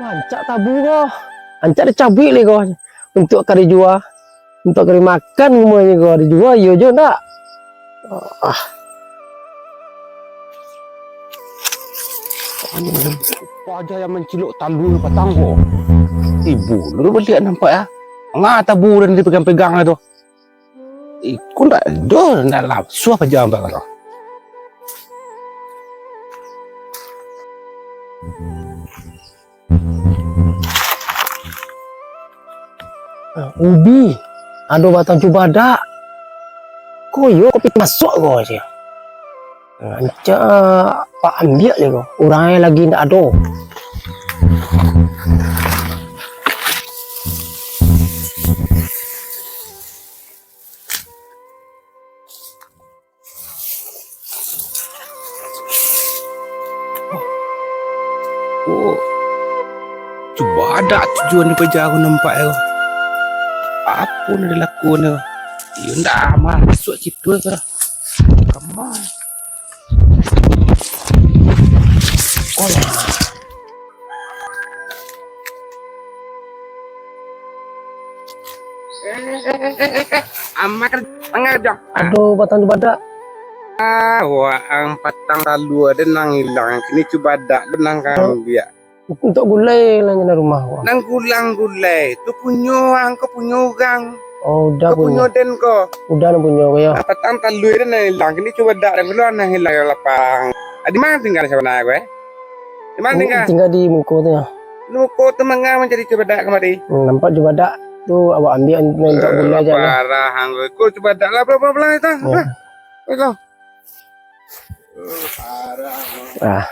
Ancak tabu kau. Ancak ada cabai le kau. Untuk kari jual. Untuk kari makan semuanya kau dijual. Yo jo nak. Ah. Apa aja yang menciluk talu patang kok. Ibu, lu balik nampak ya? Ngah tabu dan dipegang-pegang itu. Ikut tak ada, nak lapsu apa jam tak kalau. Ubi. Ada batang cubada. Koyo kopi masuk kau aja. Ancak pak ambil le kau. Orangnya lagi tak ada. Oh, coba ada tujuan di pejah aku nampak ya. Apa yang dilakukan ya? Ya ndak masuk situ ya. Come on. Oh, Amak tengah dong. ada batang cubada. Wah, ang patang lalu ada nang hilang. Kini coba ada nang kan dia. Untuk gulai lah di rumah kau. Nang gulang gulai. Tu punya angko punya orang. Oh, udah Kau punya punya. den ko. Udah nak punya kau ya. Patang lalu ada nang hilang. Kini coba ada dan keluar nang hilang lapang. Di mana tinggal siapa nak gue? Di mana tinggal? Tinggal di muka tu ya. Lu kau temengah mencari coba ada kemari. Nampak cubada tu awak ambil untuk gulai aja lah. Parah angko. Kau coba ada lah berapa itu. Ya. Itu. Parah. Ah.